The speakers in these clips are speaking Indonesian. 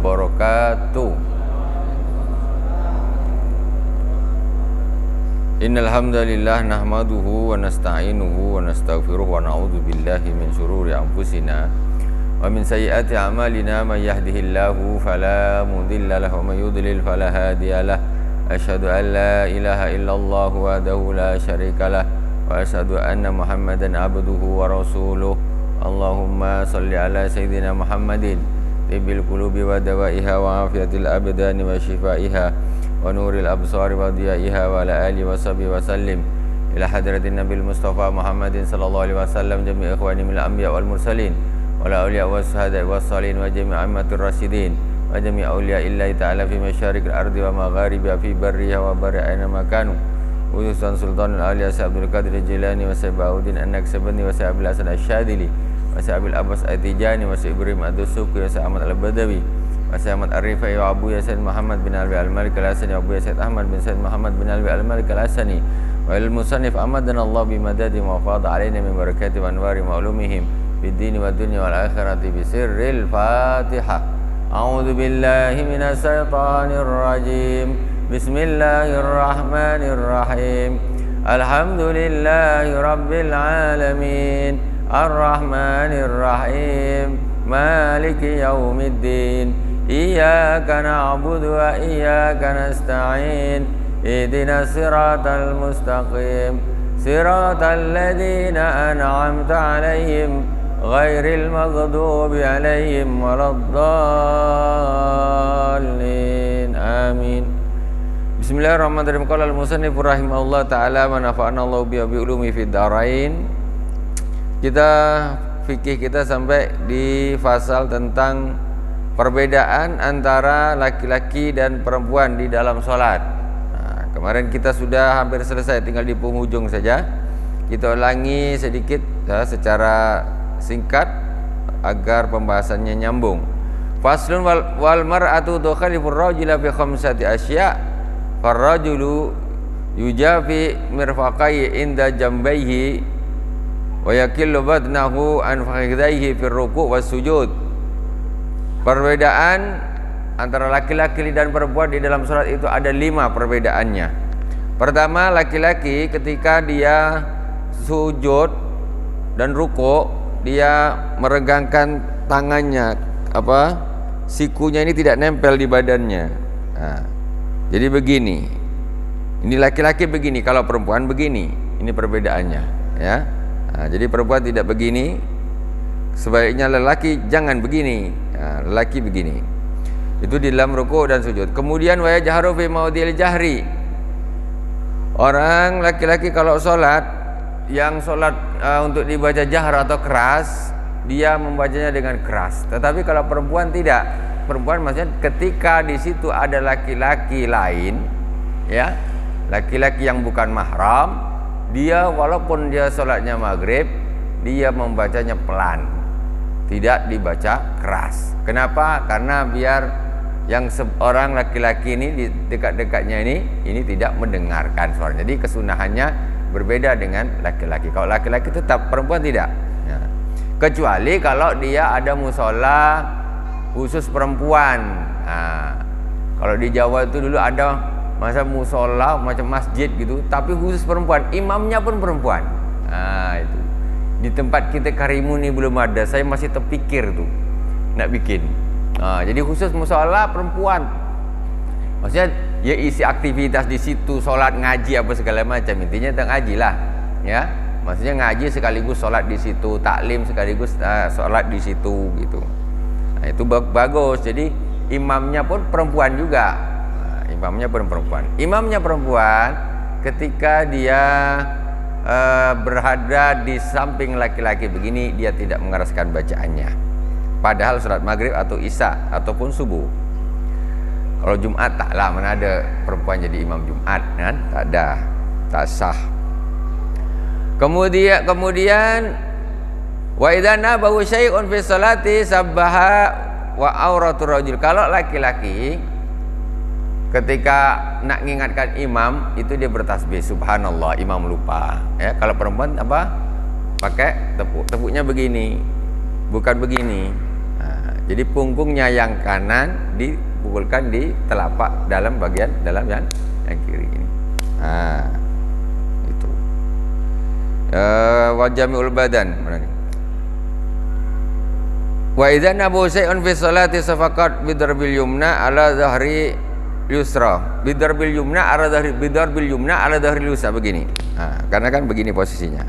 wabarakatuh. Innal hamdalillah nahmaduhu wa nasta'inuhu wa nastaghfiruh wa na'udzu billahi min syururi anfusina wa min sayyiati a'malina may yahdihillahu fala mudilla lahu wa may yudlil fala hadiyalah. Asyhadu an la ilaha illallah wahdahu la syarikalah wa asyhadu anna Muhammadan abduhu wa rasuluh. Allahumma salli ala sayyidina Muhammadin tibbil qulubi wa dawaiha wa afiyatil abdani wa shifaiha wa nuril absari wa diyaiha wa ala alihi wa sahbihi wa sallim ila hadratin nabil mustafa Muhammadin sallallahu alaihi wasallam jami' ikhwani minal anbiya wal mursalin wa la awliya was syuhada was salihin wa jami' ammatir rasyidin wa jami' awliya illahi ta'ala fi masyariqil ardi wa magharibiha fi barriha wa barri aina makanu utusan sultanul awliya Abdul Qadir Jilani wa Sayyidauddin An-Naqsabandi wa Sayyidul Hasan Asy-Syadzili wa Sayyidul Abbas At-Tijani wa Sayyid Ibrahim Ad-Dusuki wa Sayyid Ahmad Al-Badawi wa Sayyid Ahmad Ar-Rifai wa Abu Yasin Muhammad bin Alwi Al-Malik Al-Hasani wa Abu Yasin Ahmad bin Sayyid Muhammad bin Alwi Al-Malik Al-Hasani wa al-musannif Ahmadan Allah bi madadi wa fadha alaina min barakati wa anwari ma'lumihim fid dini wa dunya wal akhirati bi sirril Fatihah. A'udzu billahi minas syaitonir rajim. Bismillahirrahmanirrahim. Alhamdulillahi rabbil alamin. Ar-Rahmanir Rahim. Maliki yaumiddin. Iyyaka na'budu wa iyyaka nasta'in. Ihdinas siratal mustaqim. Siratal ladzina an'amta 'alaihim ghairil maghdubi 'alaihim waladdallin. Amin. Bismillahirrahmanirrahim. Qala al-musannif rahimahullah ta'ala wa nafa'ana Allahu bi ulumi fid dharain. Kita fikih kita sampai di pasal tentang perbedaan antara laki-laki dan perempuan di dalam sholat. Nah, kemarin kita sudah hampir selesai, tinggal di penghujung saja. Kita ulangi sedikit secara singkat agar pembahasannya nyambung. Faslun wal mar'atu tukhalifur rajula fi khamsati asya'. Farrajulu yujafi mirfaqai inda jambaihi wa yakillu badnahu an fakhidaihi fi ruku' was sujud. Perbedaan antara laki-laki dan perempuan di dalam salat itu ada 5 perbedaannya. Pertama, laki-laki ketika dia sujud dan ruku', dia meregangkan tangannya, sikunya ini tidak nempel di badannya. Nah, jadi begini. Ini laki-laki begini, kalau perempuan begini. Ini perbedaannya, ya. Nah, jadi perempuan tidak begini, sebaliknya lelaki jangan begini. Nah, lelaki begini. Itu di dalam ruku' dan sujud. Kemudian wa yajharu fi maudhi'il jahri. Orang laki-laki kalau sholat, yang sholat untuk dibaca jahr atau keras, dia membacanya dengan keras. Tetapi kalau perempuan tidak. Perempuan maksudnya ketika di situ ada laki-laki lain, ya, laki-laki yang bukan mahram, dia walaupun dia sholatnya maghrib, dia membacanya pelan, tidak dibaca keras. Kenapa? Karena biar yang seorang laki-laki ini di dekat-dekatnya ini tidak mendengarkan suara. Jadi kesunahannya berbeda dengan laki-laki. Kalau laki-laki tetap, perempuan tidak, ya. Kecuali kalau dia ada musola khusus perempuan. Nah, kalau di Jawa itu dulu ada masa musola macam masjid gitu, tapi khusus perempuan, imamnya pun perempuan. Nah, itu di tempat kita Karimun ini belum ada. Saya masih terpikir tuh nak bikin. Nah, jadi khusus musola perempuan. Maksudnya ya isi aktivitas di situ, sholat, ngaji apa segala macam. Intinya tentang ngaji lah, ya. Maksudnya ngaji sekaligus sholat di situ, taklim sekaligus sholat di situ gitu. Nah, itu bagus. Jadi imamnya pun perempuan juga. Nah, imamnya pun perempuan. Imamnya perempuan ketika dia berada di samping laki-laki begini, dia tidak mengeraskan bacaannya. Padahal sholat maghrib atau isya ataupun subuh. Kalau Jumat taklah, mana ada perempuan jadi imam Jumat, kan? Tak ada, tak sah. Kemudian wa idza nabahu syai'un fi sholati sabbaha wa auratur rajul. Kalau laki-laki ketika nak mengingatkan imam itu dia bertasbih subhanallah, imam lupa, ya. Kalau perempuan apa? Pakai tepuk. Tepuknya begini, bukan begini. Nah, Jadi punggungnya yang kanan dipukulkan di telapak dalam bagian dalam yang kiri ini. Itu. Wa jami'ul badan. Mana ni? Wa idza nabu syai'un fi sholati safaqat bidarbil yumna ala dhahri yusra. Bidarbil yumna ala dhahri yusra begini. Karena kan begini posisinya.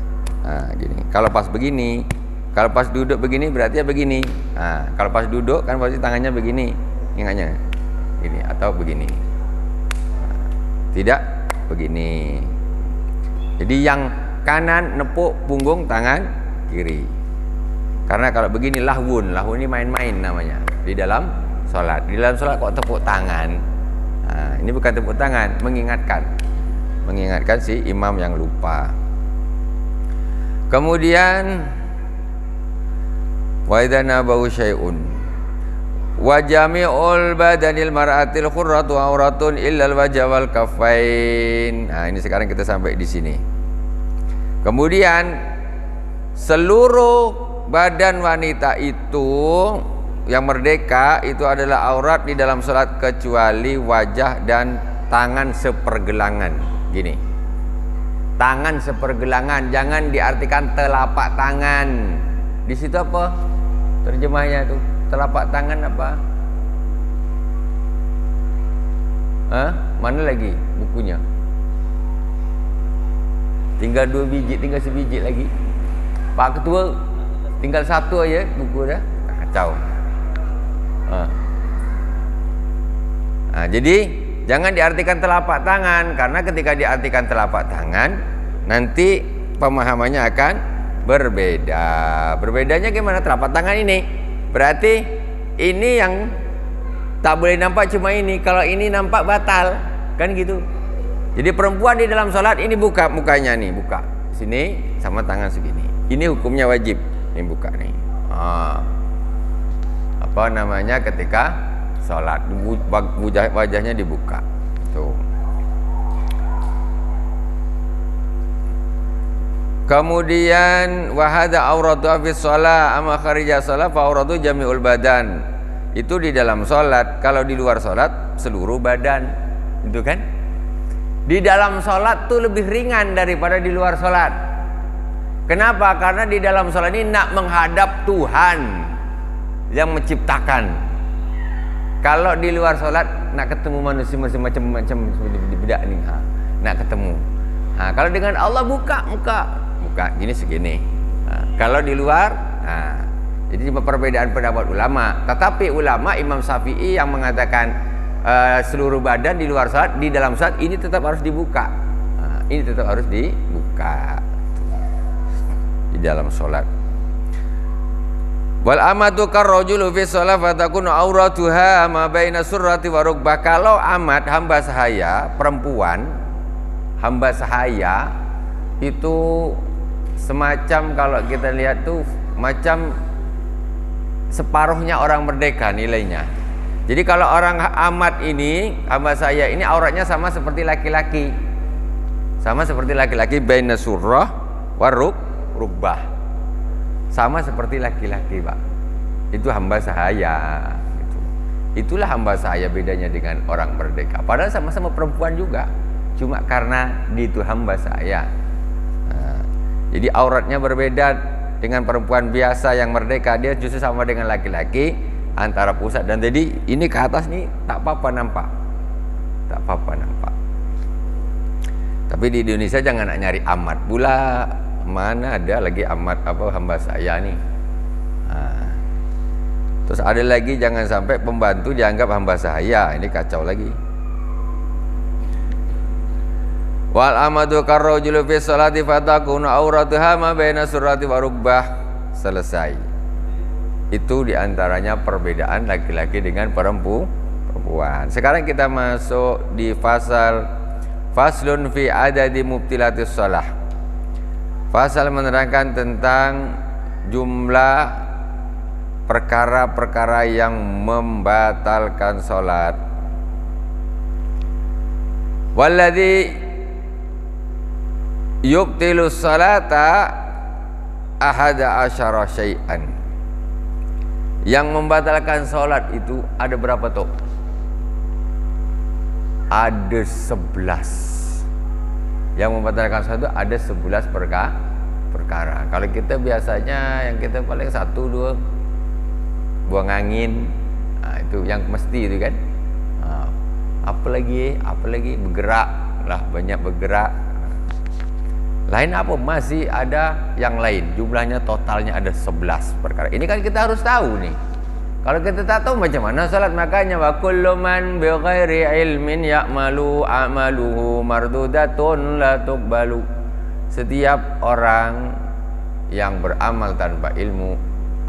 Gini. Kalau pas begini, kalau pas duduk begini berarti ya begini. Kalau pas duduk kan pasti tangannya begini, ingatnya. Gini atau begini. Tidak begini. Jadi yang kanan nepuk punggung tangan kiri. Karena kalau begini lahwun ini main-main namanya di dalam sholat. Di dalam sholat kok tepuk tangan? Ini bukan tepuk tangan, mengingatkan si imam yang lupa. Kemudian wa idza nabahu syai'un wa jami'ul badanil mar'atil khurratu auratun illal wajha wal kaffain. Ini sekarang kita sampai di sini. Kemudian seluruh badan wanita itu yang merdeka itu adalah aurat di dalam sholat kecuali wajah dan tangan sepergelangan. Gini, tangan sepergelangan, jangan diartikan telapak tangan. Di situ apa terjemahnya tuh? Telapak tangan apa? Mana lagi bukunya? Tinggal 2 biji, tinggal sebiji lagi. Pak Ketua, tinggal 1 aja buku dah. Kacau. Jadi jangan diartikan telapak tangan, karena ketika diartikan telapak tangan nanti pemahamannya akan berbeda. Berbedanya gimana? Telapak tangan ini berarti ini yang tak boleh nampak cuma ini, kalau ini nampak batal, kan gitu. Jadi perempuan di dalam sholat ini buka mukanya nih, buka sini sama tangan segini. Ini hukumnya wajib, ini buka nih. Apa namanya ketika sholat wajahnya dibuka. Tuh. Kemudian wahada auratu fi shalah amma kharija shalah fa auratu jami'ul badan. Itu di dalam sholat. Kalau di luar sholat seluruh badan. Itu kan? Di dalam sholat tuh lebih ringan daripada di luar sholat. Kenapa? Karena di dalam sholat ini nak menghadap Tuhan yang menciptakan. Kalau di luar sholat nak ketemu manusia macam-macam beda nih, nak ketemu. Kalau dengan Allah buka gini segini. Kalau di luar, jadi perbedaan pendapat ulama. Tetapi ulama Imam Syafi'i yang mengatakan seluruh badan di luar sholat, di dalam sholat ini tetap harus dibuka. Ini tetap harus dibuka di dalam sholat. Wal amatu karrajulu fi shalah fatakunu auratuha ma baina surrati wa rukbah. Kalau amat hamba sahaya perempuan, hamba sahaya itu semacam, kalau kita lihat tuh macam separuhnya orang merdeka nilainya. Jadi kalau orang amat ini, hamba saya ini auratnya sama seperti laki-laki. Sama seperti laki-laki, baina surrah wa rukbah. Sama seperti laki-laki, Pak. Itu hamba sahaya gitu. Itulah hamba sahaya, bedanya dengan orang merdeka. Padahal sama-sama perempuan juga. Cuma karena dia itu hamba sahaya. Jadi auratnya berbeda dengan perempuan biasa yang merdeka. Dia justru sama dengan laki-laki antara pusat dan jadi ini ke atas nih tak apa-apa nampak. Tak apa-apa nampak. Tapi di Indonesia jangan nak nyari amat pula. Mana ada lagi amat apa hamba saya nih. Terus ada lagi jangan sampai pembantu dianggap hamba saya. Ini kacau lagi. Wal amadu karrajulu fi sholati fatakunu auratuha ma baina surrati wa rukbah. Selesai. Itu diantaranya perbedaan laki-laki dengan perempuan. Sekarang kita masuk di faslun fi adadi mubtilatis shalah. Fasal menerangkan tentang jumlah perkara-perkara yang membatalkan sholat. Walladzi yubtilus sholata ahada asyara syai'an. Yang membatalkan sholat itu ada berapa toh? Ada 11. Yang membatalkan sholat itu ada 11 perkara. Kalau kita biasanya yang kita paling 1-2 buang angin, itu yang mesti itu kan. Apalagi bergerak lah, banyak bergerak. Lain apa? Masih ada yang lain. Jumlahnya totalnya ada 11 perkara. Ini kan kita harus tahu nih. Kalau kita tak tahu macam mana salat, makanya wa kullu man bi ghairi ilmin ya'malu a'maluhu mardudatun la tuqbalu. Setiap orang yang beramal tanpa ilmu,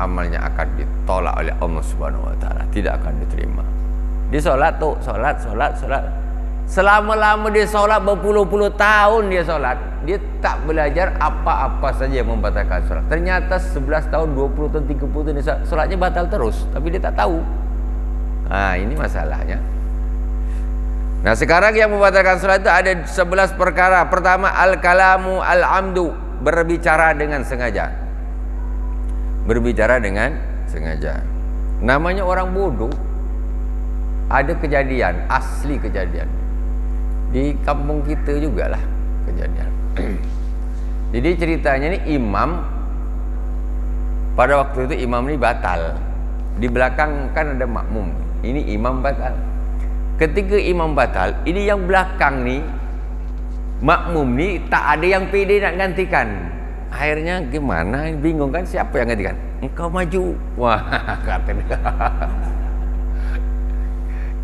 amalnya akan ditolak oleh Allah Subhanahu wa taala, tidak akan diterima. Di salat tuh, salat. Selama-lama dia solat, berpuluh-puluh tahun dia solat, dia tak belajar apa-apa saja yang membatalkan solat. Ternyata 11 tahun, 20 tahun, 30 tahun dia solatnya batal terus, tapi dia tak tahu. Nah, ini masalahnya. Nah, sekarang yang membatalkan solat itu ada 11 perkara. Pertama, al-kalamu al-amdu, berbicara dengan sengaja. Berbicara dengan sengaja. Namanya orang bodoh. Ada kejadian, asli kejadian di kampung kita juga lah kejadian. Jadi ceritanya ini imam, pada waktu itu imam ini batal. Di belakang kan ada makmum. Ini imam batal. Ketika imam batal, ini yang belakang nih, makmum nih tak ada yang pede nak gantikan. Akhirnya gimana? Bingung kan, siapa yang gantikan? Engkau maju. Wah, kata dia.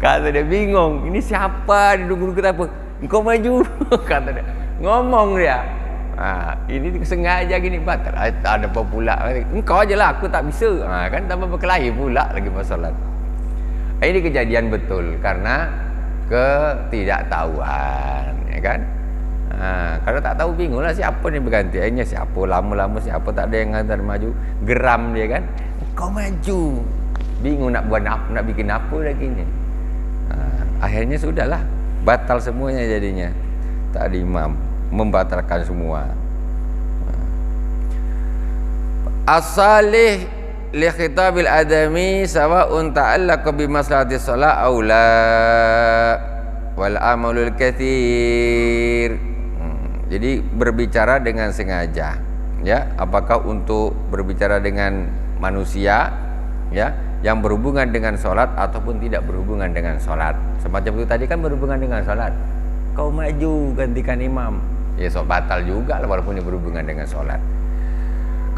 Kata dia bingung, ini siapa di dulu kita apa? Engkau maju, kata dia. Ngomong dia. Nah, ini sengaja gini batal. Ada apa pula? Engkau aja lah, aku tak bisa. Nah, kan tambah berkelahi pula lagi masalah. Ini kejadian betul karena ketidaktahuan, ya kan? Nah, kalau tak tahu bingunglah siapa ni berganti. Akhirnya siapa lama-lama siapa tak ada yang hantar maju. Geram dia kan. Engkau maju. Bingung nak buat apa, nak bikin apa lagi ni. Akhirnya sudahlah, batal semuanya jadinya. Tak ada imam, membatalkan semua. As-salih li khitabil adami sawa'un ta'allaqa bi maslahati shalah aw la wal amalul katsir. Jadi berbicara dengan sengaja, ya, apakah untuk berbicara dengan manusia, ya, yang berhubungan dengan sholat ataupun tidak berhubungan dengan sholat. Semacam itu tadi kan berhubungan dengan sholat. Kau maju gantikan imam, ya so batal juga walaupun ini berhubungan dengan sholat.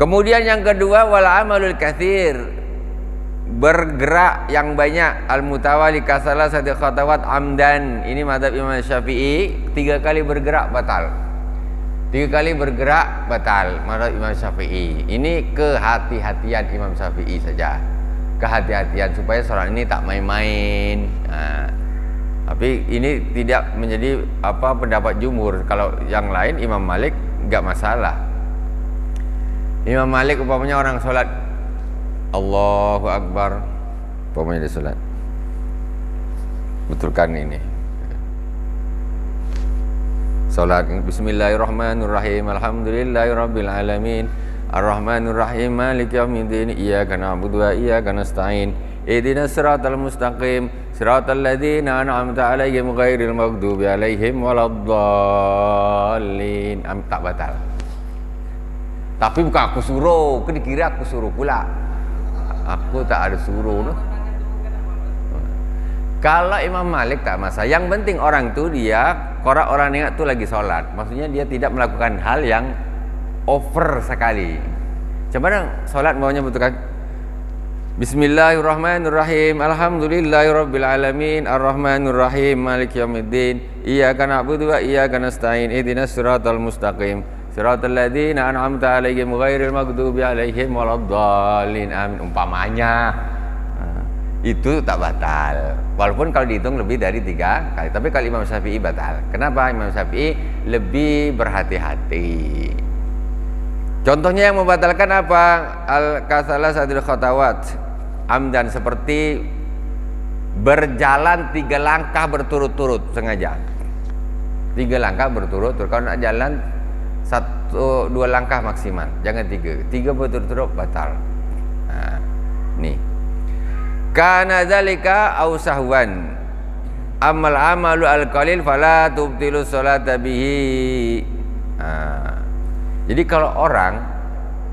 Kemudian yang kedua, wal amalul katsir, bergerak yang banyak, al mutawali kasalah satu khatawat amdan. Ini mazhab Imam Syafi'i, 3 kali bergerak batal. 3 kali bergerak batal mazhab Imam Syafi'i. Ini kehati-hatian Imam Syafi'i saja. Kehati-hatian supaya sholat ini tak main-main. Tapi ini tidak menjadi pendapat jumhur. Kalau yang lain Imam Malik enggak masalah. Imam Malik umpamanya orang sholat Allahu Akbar, umpamanya dia sholat, betulkan ini sholat Bismillahirrahmanirrahim, Alhamdulillahirabbil alamin, Ar-Rahmanir-Rahim, Maliki yaumiddin, Iyyaka na'budu wa iyyaka nasta'in, Ihdinas siratal mustaqim, siratal ladzina an'amta 'alaihim ghairil maghdubi 'alaihim waladdallin. Tak batal. Tapi bukan aku suruh, kan dikira aku suruh pula. Aku tak ada suruh tu. Kalau Imam Malik tak masalah. Yang penting orang tu dia, orang ingat tu lagi solat. Maksudnya dia tidak melakukan hal yang over sekali. Macam solat maunya betulkan Bismillahirrahmanirrahim, Alhamdulillahirabbil alamin, Ar-Rahmanir-Rahim, Maliki yaumiddin, Iyyaka na'budu wa iyyaka nasta'in, Ihdinas siratal mustaqim, siratal ladzina an'amta 'alaihim ghairil maghdubi 'alaihim waladdallin. Amin. Umpamanya itu tak batal. Walaupun kalau dihitung lebih dari 3 kali. Tapi kalau Imam Syafi'i batal. Kenapa? Imam Syafi'i lebih berhati-hati. Contohnya yang membatalkan apa? Al-kasalah sadil khatawat amdan, seperti berjalan 3 langkah berturut-turut sengaja. 3 langkah berturut-turut. Kalau nak jalan 1-2 langkah maksimal, jangan 3 berturut-turut batal. Nih kana zalika aw sahwan amal amalu al qalil fala tubtilu sholata bihi. Jadi kalau orang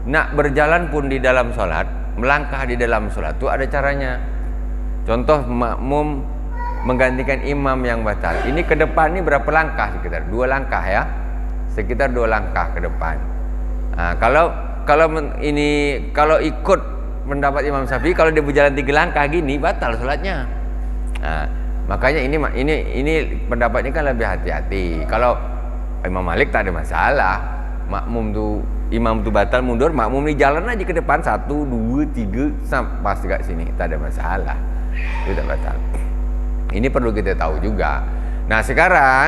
nak berjalan pun di dalam sholat, melangkah di dalam sholat itu ada caranya. Contoh makmum menggantikan imam yang batal. Ini ke depan ini berapa langkah? Sekitar 2 langkah ya. Sekitar 2 langkah ke depan. Kalau ikut pendapat Imam Syafi'i, kalau dia berjalan 3 langkah gini batal sholatnya. Makanya ini pendapatnya kan lebih hati-hati. Kalau Imam Malik tak ada masalah. Imam tu batal mundur, makmum ni jalan aja ke depan 1, 2, 3 sampai dekat sini, tak ada masalah. Itu tak batal. Ini perlu kita tahu juga. Nah sekarang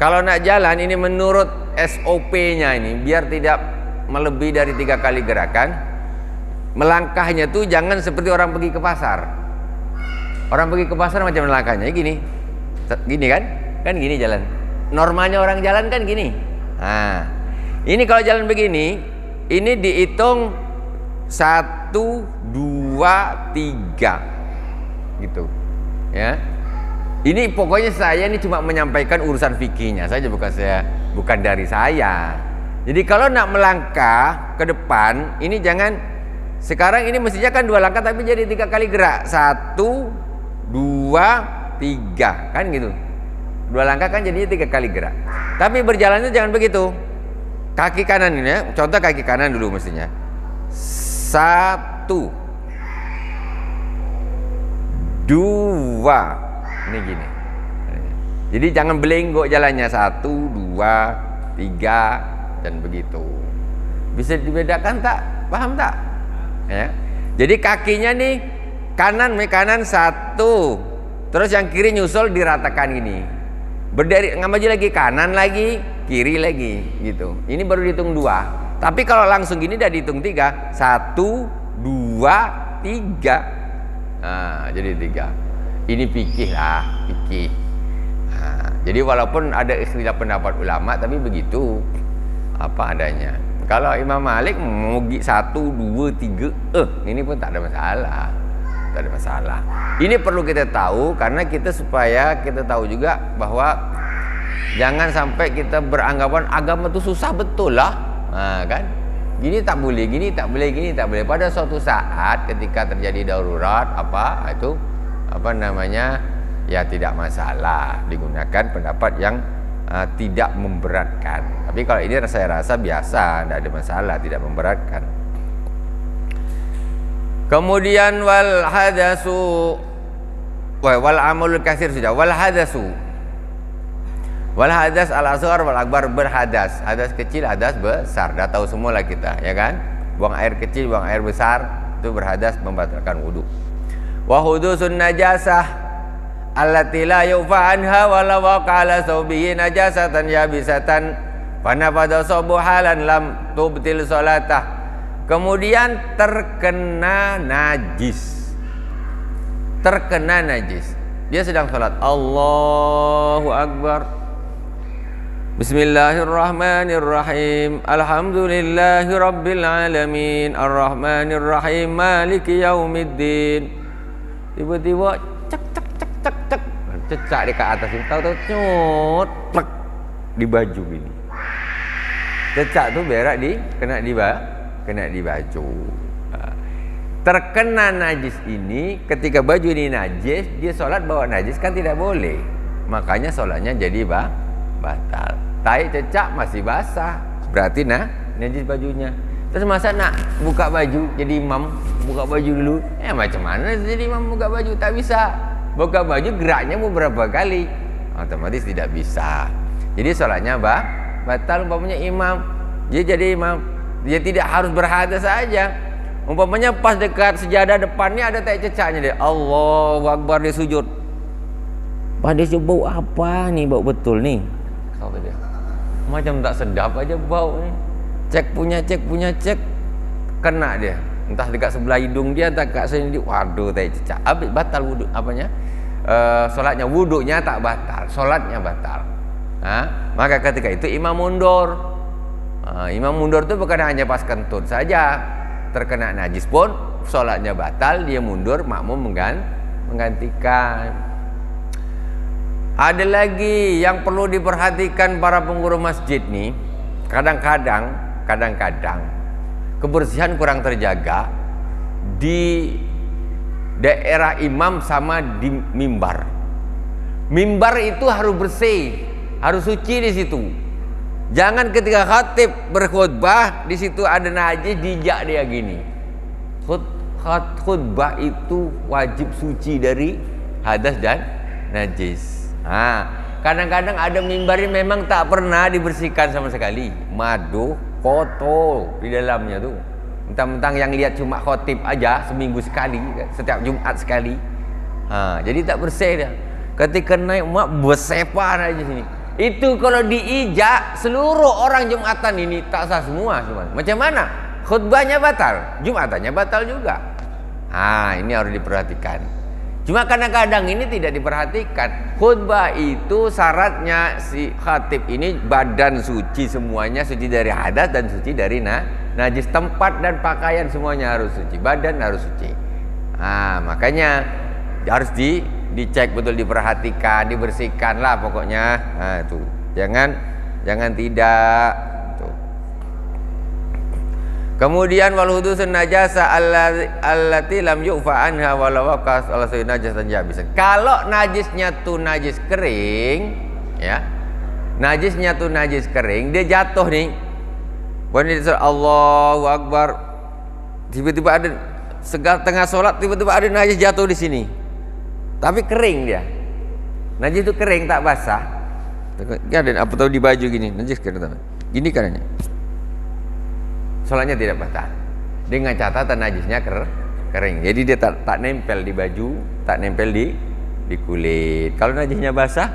kalau nak jalan ini menurut SOP-nya ini, biar tidak melebihi dari 3 kali gerakan, melangkahnya tuh jangan seperti orang pergi ke pasar. Orang pergi ke pasar macam melangkahnya gini kan? Kan gini jalan. Normalnya orang jalan kan gini. Ini kalau jalan begini, ini dihitung 1, 2, 3 gitu. Ya, ini pokoknya saya ini cuma menyampaikan urusan fikihnya saja, bukan dari saya. Jadi kalau nak melangkah ke depan, ini jangan sekarang ini mestinya kan 2 langkah tapi jadi 3 kali gerak, 1, 2, 3 kan gitu. 2 langkah kan jadinya 3 kali gerak. Tapi berjalannya jangan begitu. Kaki kanan ini ya, contoh kaki kanan dulu mestinya. 1, 2, ini gini. Jadi jangan belenggok jalannya 1, 2, 3 dan begitu. Bisa dibedakan tak? Paham tak? Ya. Jadi kakinya nih kanan 1, terus yang kiri nyusul diratakan gini. Berdiri maju lagi kanan lagi, kiri lagi gitu. Ini baru dihitung 2. Tapi kalau langsung gini udah dihitung 3. 1, 2, 3. Jadi 3. Ini fikih lah, fikih. Jadi walaupun ada istilah pendapat ulama, tapi begitu apa adanya. Kalau Imam Malik mengugi 1, 2, 3, ini pun tak ada masalah. Tak ada masalah. Ini perlu kita tahu karena supaya kita tahu juga bahwa jangan sampai kita beranggapan agama itu susah betul lah, kan? Gini tak boleh, gini tak boleh, gini tak boleh. Pada suatu saat ketika terjadi darurat ya tidak masalah digunakan pendapat yang tidak memberatkan. Tapi kalau ini saya rasa biasa, tidak ada masalah, tidak memberatkan. Kemudian wal hadasu wal amalul katsir sudah. Wal hadasu, wal hadas al asghar wal akbar, berhadas. Hadas kecil, hadas besar. Dah tahu semua lah kita, ya kan? Buang air kecil, buang air besar itu berhadas, membatalkan wudu. Wa hudusun najasah allati la yufa anha wa la waqala sawbihi najasatan yabisatan fa nafada sabu halan lam tubtil salatah. Kemudian terkena najis. Terkena najis. Dia sedang salat, Allahu Akbar, Bismillahirrahmanirrahim, Alhamdulillahi Rabbil Alamin, Ar-Rahmanirrahim, Maliki Yaumiddin. Tiba-tiba cek cecak di ke atas ini, tahu-tahu nyut plek di baju ini. Cecak tuh berak kena di baju. Terkena najis ini, ketika baju ini najis, dia sholat bawa najis kan tidak boleh. Makanya sholatnya jadi batal. Tai cecak masih basah, berarti najis bajunya. Terus masa nak buka baju jadi imam, buka baju dulu? Macam mana jadi imam buka baju? Tak bisa. Buka baju geraknya beberapa kali, otomatis tidak bisa. Jadi sholatnya batal. Umpamanya imam, dia jadi imam, dia tidak harus berhadas saja. Umpamanya pas dekat sejadah depannya ada tai cecaknya, dia Allahu Akbar, dia sujud. Pak dia bau apa nih, bau betul nih, kata dia. Macam tak sedap aja bau nih. Cek punya, kena dia. Entah dekat sebelah hidung dia, entah dekat sini dia. Waduh, tai cecak. Habis batal wudu, sholatnya, wudunya tak batal, sholatnya batal. Maka ketika itu imam mundur. Imam mundur itu bukan hanya pas kentut saja, terkena najis pun sholatnya batal, dia mundur, makmum menggantikan. Ada lagi yang perlu diperhatikan para pengurus masjid nih, kadang-kadang kebersihan kurang terjaga di daerah imam sama di mimbar. Mimbar itu harus bersih, harus suci di situ. Jangan ketika khatib berkhutbah di situ ada najis, dijak dia gini. Khutbah itu wajib suci dari hadas dan najis. Kadang-kadang ada mimbar yang memang tak pernah dibersihkan sama sekali. Madu, kotor di dalamnya tuh. Mentang-mentang yang lihat cuma khotib aja seminggu sekali, setiap Jumat sekali. Jadi tak bersih dia. Ketika naik mak bersepan aja sini. Itu kalau diijak seluruh orang Jumatan ini tak sah semua. Macam mana? Khutbahnya batal, Jumatannya batal juga. Ini harus diperhatikan. Cuma kadang-kadang ini tidak diperhatikan. Khutbah itu syaratnya si khatib ini badan suci semuanya, suci dari hadas dan suci dari najis. Tempat dan pakaian semuanya harus suci, badan harus suci. Makanya harus dicek betul, diperhatikan, dibersihkan lah pokoknya. Itu jangan tidak tuh. Kemudian wal hudusun najasa allati lam yu'fa anha walau waqas ala sayyi najatan jabisan. Kalau najisnya tuh najis kering, ya. Najisnya tuh najis kering, dia jatuh nih. Wanita Allahu Akbar. Tiba-tiba ada tengah sholat, tiba-tiba ada najis jatuh di sini. Tapi kering dia. Najis itu kering, tak basah. Ada apa tahu di baju gini, najis kering. Gini karenanya. Sholatnya tidak batal. Dengan catatan najisnya kering. Jadi dia tak nempel di baju, tak nempel di kulit. Kalau najisnya basah,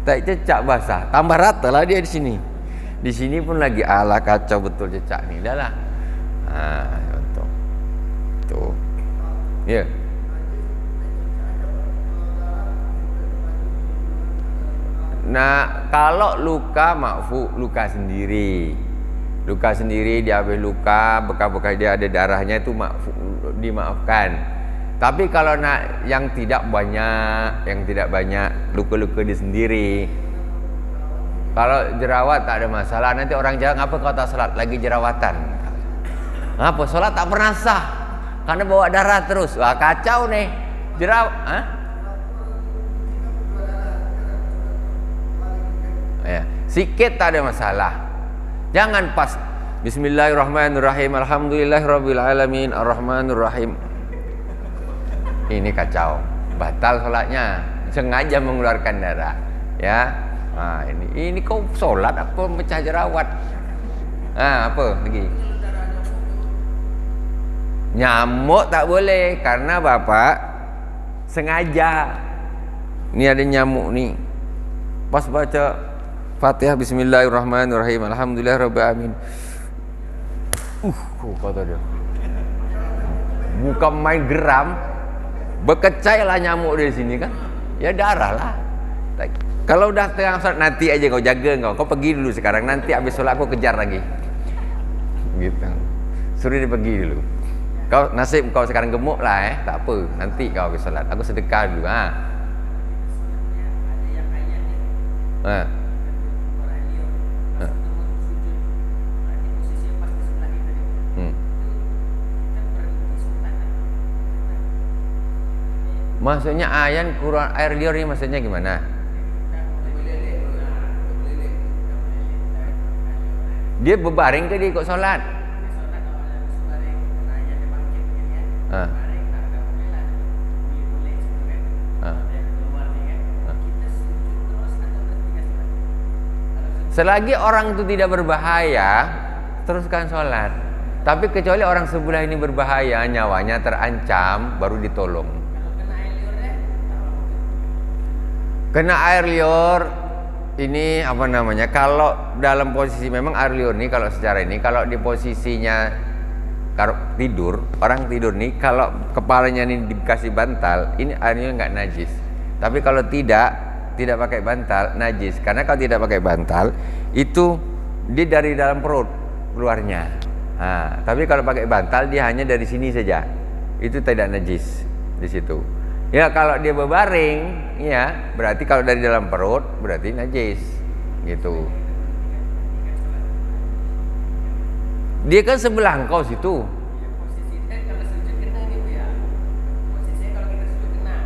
tak cecak basah. Tambah rata lah dia di sini. Di sini pun lagi ala kacau betul cecak nih. Dah lah. Contoh. Tuh. Ya. Yeah. Nah, kalau luka makfu, luka sendiri dia habis luka, bekas-bekas dia ada darahnya itu dimaafkan. Tapi kalau yang tidak banyak luka-luka dia sendiri, kalau jerawat tak ada masalah. Nanti orang jalan, ngapa kau tak salat lagi jerawatan? Ngapa salat tak pernah sah karena bawa darah terus? Wah, kacau nih jerawat. Ya, sikit tak ada masalah. Jangan pas Bismillahirrahmanirrahim, Alhamdulillahirabbil alamin, Arrahmanirrahim. Ini kacau, batal sholatnya, sengaja mengeluarkan darah. Ya, ini kau sholat apa pecah jerawat? Apa lagi? Nyamuk tak boleh karena bapak sengaja. Ini ada nyamuk nih. Pas baca Fatihah Bismillahirrahmanirrahim, Alhamdulillahirabbil alamin. Kata dia. Bukan main geram, bekecai lah nyamuk dari sini kan. Ya darah lah. Kalau udah tengah sholat, nanti aja kau jaga kau pergi dulu sekarang, nanti habis sholat aku kejar lagi. Gitu. Suruh dia pergi dulu. Kau nasib kau sekarang gemuk lah tak apa. Nanti kau habis sholat, aku sedekah dulu. Maksudnya kurang air liur ini maksudnya gimana? Dia berbaring ke dia ikut sholat? Selagi orang itu tidak berbahaya, teruskan sholat. Tapi kecuali orang sebelah ini berbahaya, nyawanya terancam, baru ditolong. Kena air liur ini apa namanya? Kalau dalam posisi memang air liur nih, kalau secara ini, kalau di posisinya tidur, orang tidur nih, kalau kepalanya ini dikasih bantal, ini airnya nggak najis. Tapi kalau tidak pakai bantal, najis. Karena kalau tidak pakai bantal, itu dia dari dalam perut keluarnya. Tapi kalau pakai bantal dia hanya dari sini saja, itu tidak najis di situ. Ya kalau dia berbaring, ya berarti kalau dari dalam perut berarti najis, gitu. Dia kan sebelah engkau situ. Posisinya kalau sujud kena gitu ya. Posisinya kalau kita sujud kena.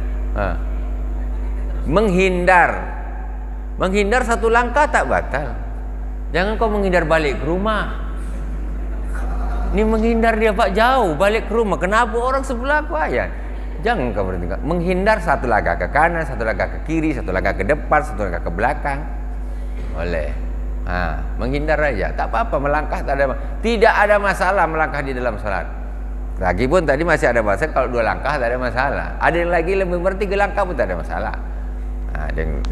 Menghindar satu langkah tak batal. Jangan kau menghindar balik ke rumah. Ini menghindar dia Pak jauh balik ke rumah. Kenapa orang sebelah aku ayat? Jangan kau berhenti. Menghindar satu langkah ke kanan, satu langkah ke kiri, satu langkah ke depan, satu langkah ke belakang. Boleh. Menghindar aja. Tak apa-apa melangkah tidak ada masalah melangkah di dalam salat. Lagipun tadi masih ada bahasa kalau 2 langkah tak ada masalah. Ada yang lagi lebih murah 3 langkah pun tak ada masalah.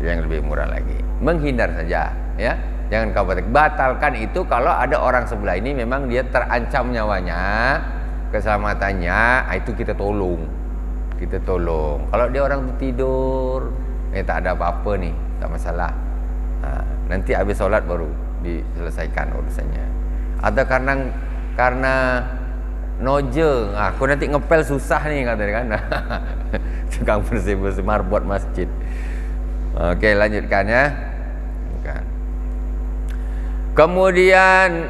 Yang lebih murah lagi. Menghindar saja, ya. Jangan kau batalkan itu kalau ada orang sebelah ini memang dia terancam nyawanya, keselamatannya, itu kita tolong. Kalau dia orang tidur, tak ada apa-apa nih, tak masalah. Nanti habis sholat baru diselesaikan urusannya. Atau karena noje, aku nanti ngepel susah nih katanya kan. Tukang bersih marbot masjid. Oke, lanjutkan ya. Kemudian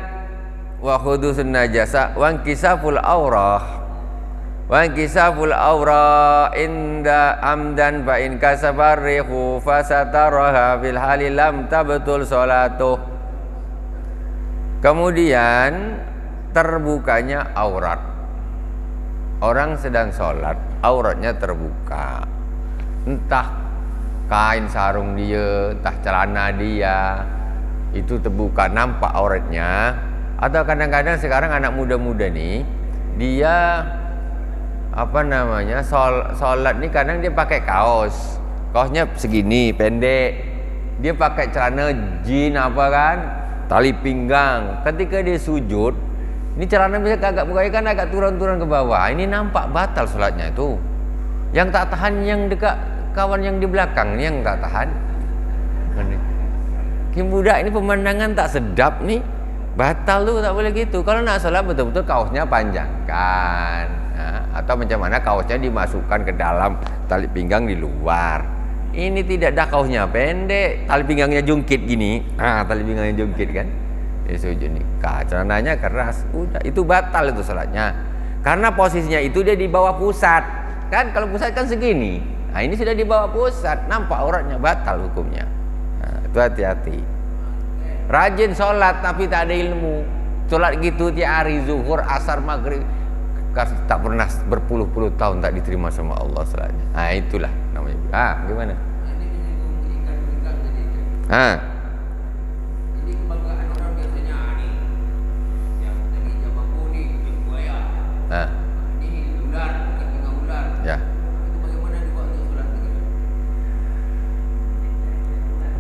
wa khudusun najasa wa kisaful aurah. Wankisaful awra inda amdan fa in kasabar rihu fasataraha fil hali lam tabtul salatuh. Kemudian terbukanya aurat. Orang sedang sholat, auratnya terbuka. Entah kain sarung dia, entah celana dia, itu terbuka, nampak auratnya. Atau kadang-kadang sekarang anak muda-muda nih, dia sholat nih kadang dia pakai kaosnya segini pendek, dia pakai celana jin tali pinggang. Ketika dia sujud, ini celana bisa agak buka kan agak turun-turun ke bawah, ini nampak batal sholatnya itu. Yang tak tahan yang dekat kawan yang di belakang ini yang tak tahan. Budak ini pemandangan tak sedap nih, batal tuh tak boleh gitu. Kalau nak sholat betul-betul kaosnya panjangkan. Atau macam mana kaosnya dimasukkan ke dalam, tali pinggang di luar. Ini tidak ada kaosnya pendek, tali pinggangnya jungkit gini. Tali pinggangnya jungkit kan. Dia sujud nikah, celananya keras. Udah, itu batal itu salatnya. Karena posisinya itu dia di bawah pusat. Kan kalau pusat kan segini. Ini sudah di bawah pusat, nampak auratnya, batal hukumnya. Itu hati-hati. Rajin sholat tapi tak ada ilmu. Sholat gitu tiap hari, zuhur, asar, maghrib, tak pernah berpuluh-puluh tahun tak diterima sama Allah sholatnya. Itulah namanya. Gimana? Ini kebanggaan orang biasanya nih, yang tadi jamaku nih, buaya. Ini ular, bukan dengan ular. Ya. Itu bagaimana dibuat untuk sholat begitu?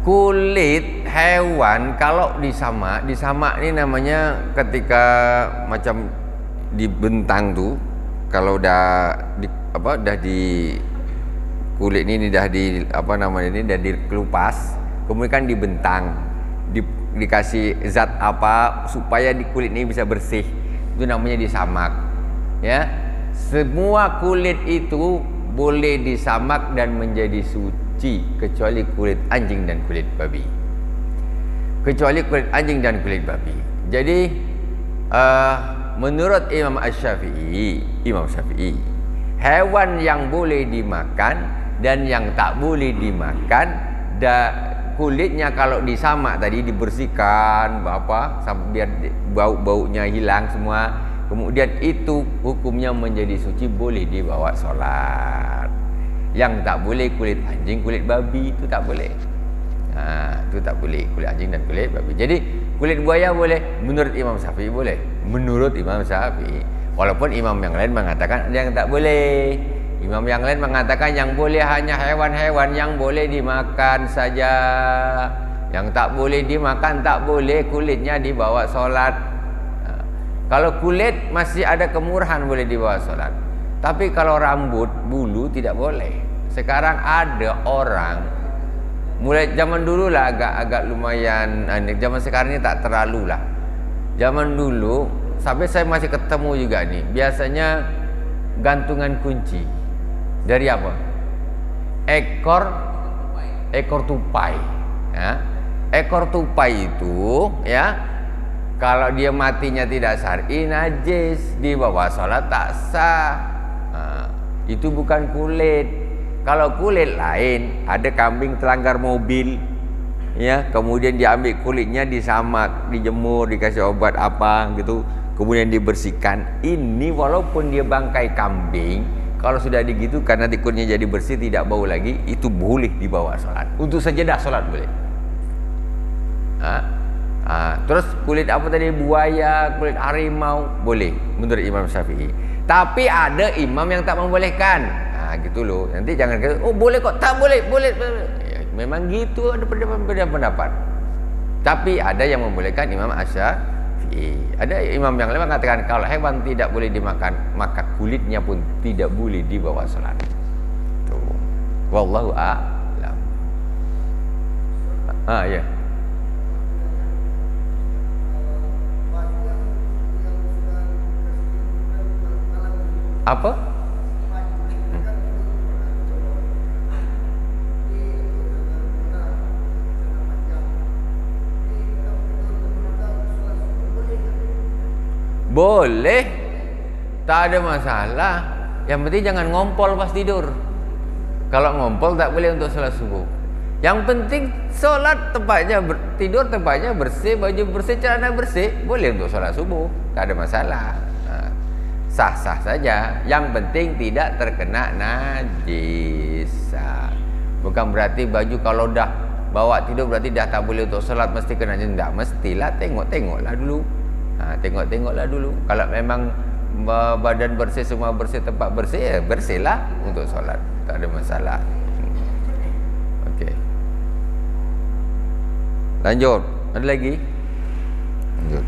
Kulit hewan kalau disamak ini namanya ketika macam dibentang tuh, kalau udah di kulit ini dah di dah dikelupas, kemudian kan dibentang, dikasih zat apa supaya di kulit ini bisa bersih, itu namanya disamak. Ya, semua kulit itu boleh disamak dan menjadi suci kecuali kulit anjing dan kulit babi. Jadi menurut Imam Syafi'i, hewan yang boleh dimakan dan yang tak boleh dimakan, kulitnya kalau disamak tadi dibersihkan, sampai biar bau-baunya hilang semua, kemudian itu hukumnya menjadi suci, boleh dibawa sholat. Yang tak boleh kulit anjing, kulit babi itu tak boleh. Itu tak boleh, kulit anjing dan kulit babi. Jadi kulit buaya boleh, menurut Imam Syafi'i boleh. Menurut Imam Syafi'i. Walaupun imam yang lain mengatakan ada yang tak boleh. Imam yang lain mengatakan yang boleh hanya hewan-hewan yang boleh dimakan saja. Yang tak boleh dimakan tak boleh kulitnya dibawa sholat. Kalau kulit masih ada kemurahan boleh dibawa sholat. Tapi kalau rambut, bulu tidak boleh. Sekarang ada orang, mulai zaman dulu lah agak lumayan, zaman sekarang ini tak terlalu lah. Zaman dulu sampai saya masih ketemu juga nih, biasanya gantungan kunci dari apa? Ekor tupai, ya. Ekor tupai itu, ya, kalau dia matinya tidak syar'i, najis, dibawa sholat tak sah. Nah, itu bukan kulit. Kalau kulit lain, ada kambing telanggar mobil, ya, kemudian diambil kulitnya, disamak, dijemur, dikasih obat apa gitu, kemudian dibersihkan. Ini walaupun dia bangkai kambing, kalau sudah digitu karena kulitnya jadi bersih, tidak bau lagi, itu boleh dibawa sholat. Untuk sajadah sholat boleh. Terus kulit apa tadi, buaya, kulit harimau boleh menurut Imam Syafi'i. Tapi ada imam yang tak membolehkan. Gitu loh. Nanti jangan kata, oh boleh kok, tak boleh, boleh. Ya, memang gitu, ada perbedaan pendapat. Tapi ada yang membolehkan, Imam Asy-Syafi'i. Ada imam yang lain mengatakan kalau hewan tidak boleh dimakan, maka kulitnya pun tidak boleh dibawa salat. Tuh. Wallahu a'lam. Ya. Apa? Boleh, tak ada masalah. Yang penting jangan ngompol pas tidur. Kalau ngompol tak boleh untuk sholat subuh. Yang penting sholat tempatnya tidur tempatnya bersih, baju bersih, celana bersih, boleh untuk sholat subuh, tak ada masalah. Sah-sah saja. Yang penting tidak terkena najis. Bukan berarti baju kalau dah bawa tidur berarti dah tak boleh untuk sholat, mesti kena najis. Tak mestilah, tengok-tengoklah dulu. Tengok-tengoklah dulu. Kalau memang badan bersih, semua bersih, tempat bersih, ya bersihlah untuk solat, tak ada masalah. Okey. Lanjut. Ada lagi? Lanjut.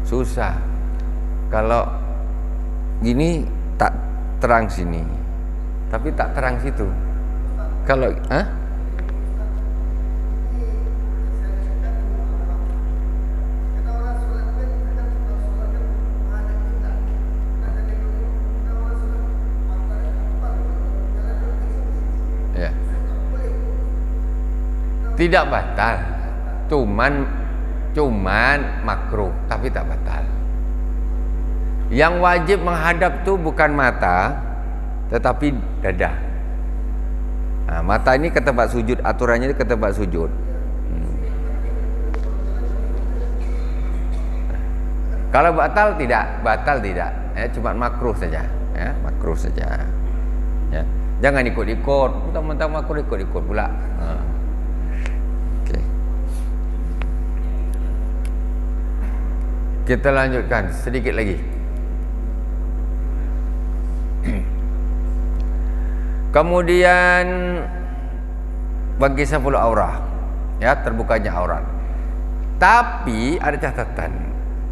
Susah. Kalau gini tak terang sini, tapi tak terang situ. Kalau tidak batal, cuman makruh, tapi tak batal. Yang wajib menghadap tu bukan mata, tetapi dada. Mata ini ke tempat sujud, aturannya ke tempat sujud. Kalau batal tidak, cuma makruh saja, makruh saja. Ya. Jangan ikut-ikut, mentang-mentang makruh ikut-ikut pula. Kita lanjutkan sedikit lagi. Kemudian bagi 10 aurah, ya, terbukanya aurat. Tapi ada catatan,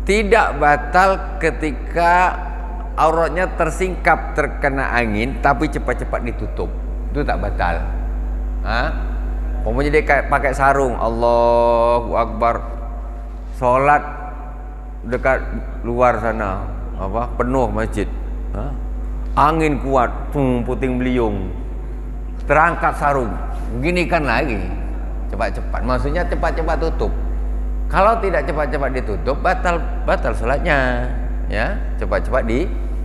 tidak batal ketika auratnya tersingkap terkena angin tapi cepat-cepat ditutup. Itu tak batal. Umpamanya dia pakai sarung, Allahu Akbar, solat dekat luar sana, penuh masjid, angin kuat, puting beliung, terangkat sarung, beginikan lagi, cepat-cepat, maksudnya cepat-cepat tutup. Kalau tidak cepat-cepat ditutup, batal salatnya, ya, cepat-cepat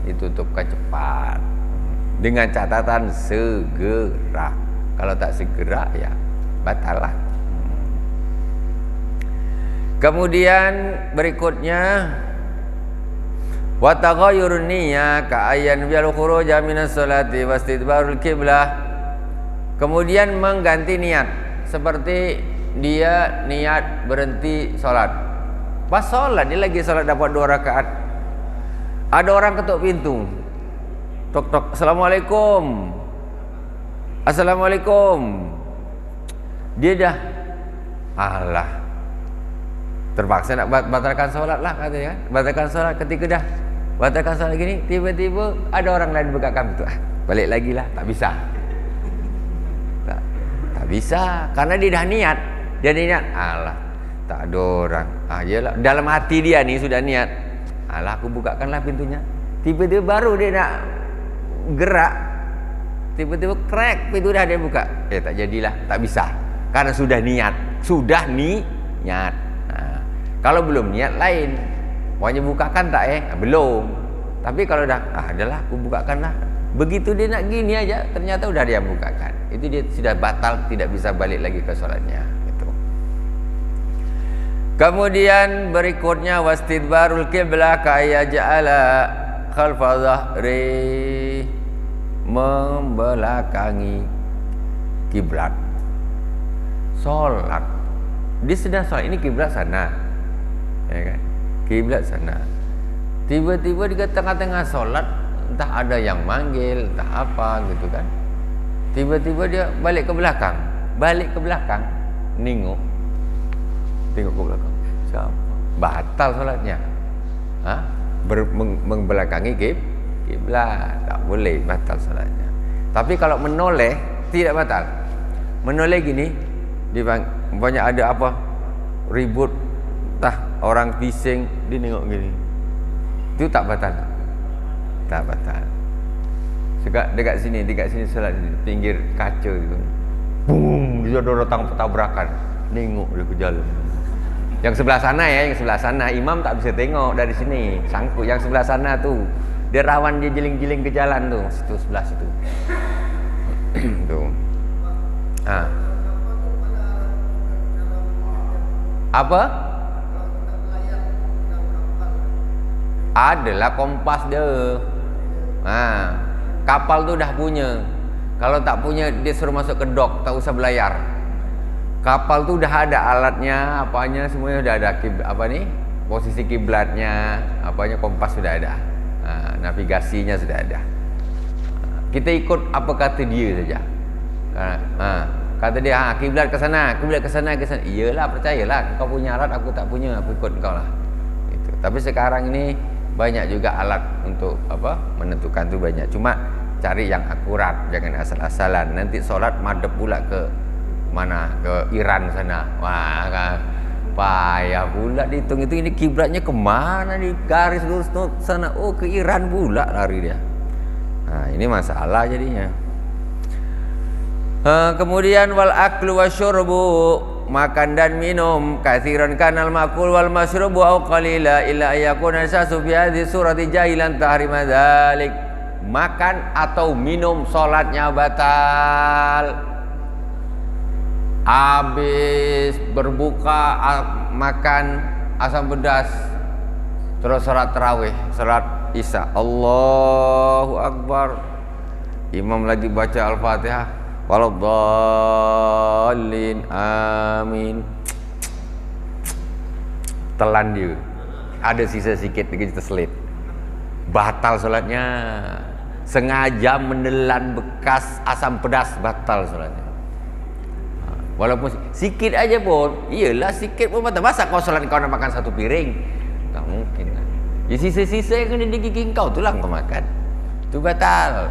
ditutupkan cepat, dengan catatan segera. Kalau tak segera, ya batal lah. Kemudian berikutnya wa taghayyurun niyyah ka ayyan bil khuruja minas salati wastidbarul qiblah. Kemudian mengganti niat, seperti dia niat berhenti salat. Pas salat, dia lagi salat dapat 2 rakaat. Ada orang ketuk pintu. Tok tok, Assalamualaikum. Assalamualaikum. Dia dah terpaksa nak batalkan solat lah, katanya kan. Batalkan solat, ketika dah batalkan solat gini, tiba-tiba ada orang lain buka pintu. Balik lagi lah, tak bisa. Tak bisa, karena dia dah niat. Dia niat, tak ada orang. Yelah, dalam hati dia nih sudah niat, alah aku bukakanlah pintunya. Tiba-tiba baru dia nak gerak, tiba-tiba krek, pintu dah dia buka. Tak jadilah, tak bisa. Karena sudah niat. Kalau belum niat lain. Pokoknya bukakan tak belum. Tapi kalau dah, adalah aku bukakanlah. Begitu dia nak gini aja, ternyata udah dia bukakan. Itu dia sudah batal, tidak bisa balik lagi ke sholatnya. Gitu. Kemudian berikutnya wastidbarul qiblah kaya ja'ala khalfa dhahri, membelakangi kiblat. Sholat, dia sedang sholat, ini kiblat sana, ya kan? Kiblat sana. Tiba-tiba di tengah-tengah sholat, entah ada yang manggil, entah apa gitu kan. Tiba-tiba dia balik ke belakang, tengok ke belakang. Siapa? Batal sholatnya. Membelakangi kiblat, tak boleh, batal sholatnya. Tapi kalau menoleh tidak batal. Menoleh gini, banyak ada apa ribut, entah orang bising, dia nengok gini, itu tak batal. Tak batal. Dekat sini solat di pinggir kaca itu. Boom, dia ada datang tabrakan. Nengok dia ke jalan. Yang sebelah sana imam tak bisa tengok dari sini, sangkut. Yang sebelah sana tu, dia rawan dia jeling-jeling ke jalan tu, situ sebelah situ. Tuh. Apa? Adalah kompas dia. Kapal tu dah punya. Kalau tak punya, dia suruh masuk ke dok, tak usah belayar. Kapal tu dah ada alatnya, apanya semuanya sudah ada, posisi kiblatnya, apanya kompas sudah ada. Navigasinya sudah ada. Kita ikut apa kata dia saja. Kata dia, kiblat ke sana. Iyalah, percayalah, kau punya alat, aku tak punya, aku ikut kau lah. Gitu. Tapi sekarang ini banyak juga alat untuk menentukan tu banyak. Cuma cari yang akurat, jangan asal-asalan. Nanti solat madep pula ke mana, ke Iran sana. Wah, kan payah pula dihitung itu, ini kiblatnya kemana nih, garis lurus sana, ke Iran pula lari dia. Ini masalah jadinya. Kemudian wal aklu wasyurbu, makan dan minum, katsiran kanal makul wal masyrubu au qalila illa yakuna syasu fi hadhihi surati jahilan tahrima dzalik. Makan atau minum salatnya batal. Habis berbuka makan asam pedas, terus salat tarawih, salat Isya, Allahu Akbar, imam lagi baca Al-Fatihah, waladdallin, amin, telan dia, ada sisa sikit lagi terselit, batal salatnya. Sengaja menelan bekas asam pedas, batal salatnya. Walaupun sikit aja pun, iyalah sikit pun batal. Masa kau salat kau nak makan satu piring? Tak mungkin kan. Ya sisa-sisa yang kena di gigi kau tu lah kau makan. Itu batal.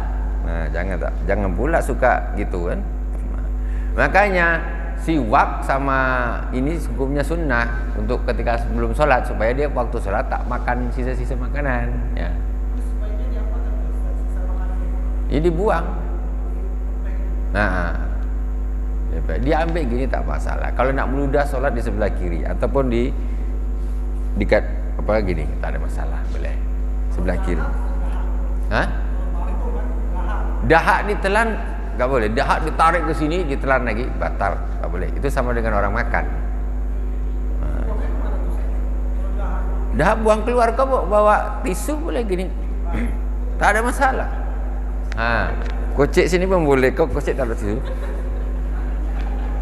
Jangan pula suka gitu kan. Makanya siwak sama ini hukumnya sunnah untuk ketika sebelum sholat, supaya dia waktu sholat tak makan sisa-sisa makanan. Ya. Ini dibuang. Dia ambil gini tak masalah. Kalau nak meludah sholat di sebelah kiri ataupun di dekat gini, tak ada masalah, boleh sebelah kiri. Dahak ditelan tak boleh. Dahak ditarik ke sini, ditelan lagi, batal, tak boleh. Itu sama dengan orang makan. Dahak buang keluar, kau bawa tisu boleh gini, tak ada masalah. Kocek sini pun boleh, kau kocek taruh tisu.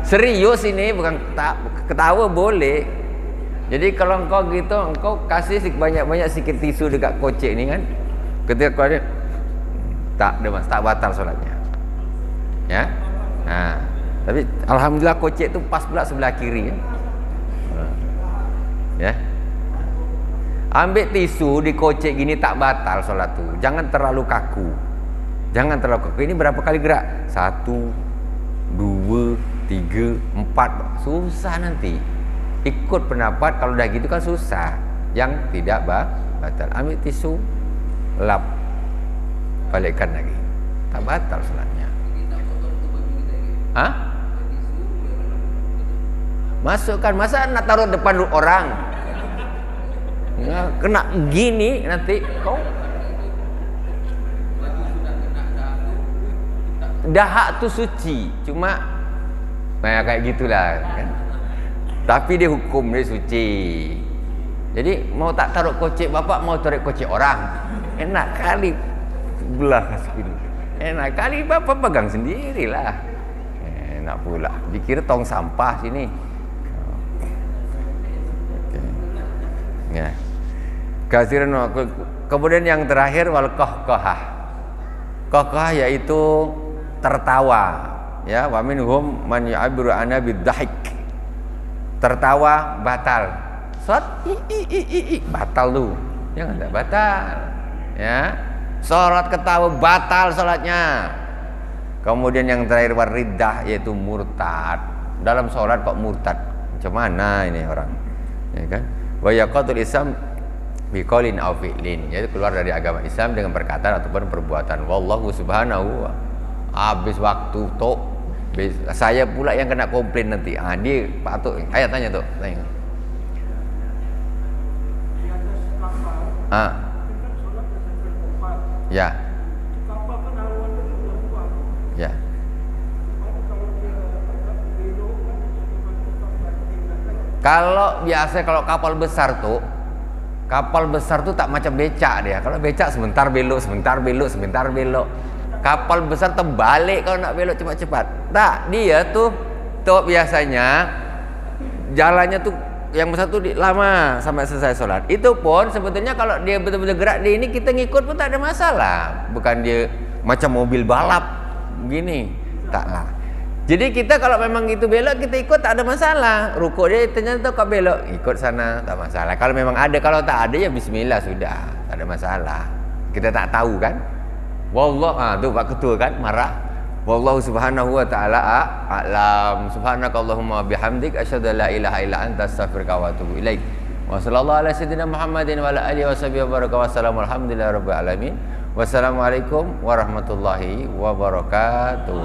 Serius ini, bukan ketawa boleh. Jadi kalau engkau gitu, engkau kasih banyak-banyak sikit tisu dekat kocek ni kan, ketika kau ada, tak batal solatnya. Ya. Tapi alhamdulillah kocek tu pas pula sebelah kiri kan. Ya. Ambil tisu di kocek gini tak batal solat tu. Jangan terlalu kaku. Ini berapa kali gerak? 1, 2, 3, 4. Susah nanti. ikut pendapat kalau udah gitu kan susah. Yang tidak batal. Ambil tisu, lap, balikkan lagi. Tak batal salatnya. Hah? Masukkan, masa nak taruh depan orang? Ya, kena gini nanti kau. Dahak tu suci, cuma kayak gitulah kan. Tapi dia hukum dia suci. Jadi mau tak taruh kocek bapak, mau taruh kocek orang. Enak kali belah segini. Enak kali bapak pegang sendirilah. Enak pula. Dikira tong sampah sini. Ya. Kasiran. Kemudian yang terakhir wal qahqahah. Qahqahah yaitu tertawa, ya. Wa minhum man ya'biru ana bidzahik. Tertawa batal. Salat batal tuh. Yang enggak batal. Ya. Salat ketawa batal salatnya. Kemudian yang terakhir wariddah yaitu murtad. Dalam salat kok murtad? Macam mana ini orang? Ya kan? Wa yaqatul Islam biqaulin aw fi'lin, yaitu keluar dari agama Islam dengan perkataan ataupun perbuatan. Wallahu subhanahu wa habis waktu tok. Saya pula yang kena komplain nanti. Dia Pak Atuk, ayat tanya tuh, tanya. Ya. Ya. Kalau biasa kalau kapal besar tuh tak macam becak dia. Kalau becak sebentar belok, sebentar belok, sebentar belok. Kapal besar terbalik kalau nak belok cepat-cepat. Tak, dia tuh biasanya jalannya tuh yang besar tuh lama sampai selesai sholat. Itu pun sebetulnya kalau dia betul-betul gerak di ini kita ngikut pun tak ada masalah. Bukan dia macam mobil balap begini, taklah. Jadi kita kalau memang itu belok kita ikut tak ada masalah. Rukuk dia ternyata kau belok, ikut sana tak masalah. Kalau memang ada, kalau tak ada ya bismillah sudah, tak ada masalah. Kita tak tahu kan. Wallah, tu Pak Ketua kan marah. Wallahu subhanahu wa ta'ala a'lam. Subhanakallahumma bihamdik asyhadu an la ilaha illa anta astaghfiruka wa atubu ilaik. Wa sallallahu ala sayyidina Muhammadin wa ala alihi washabihi wa baraka wa salam. Alhamdulillahi rabbil alamin. Wassalamualaikum warahmatullahi wabarakatuh.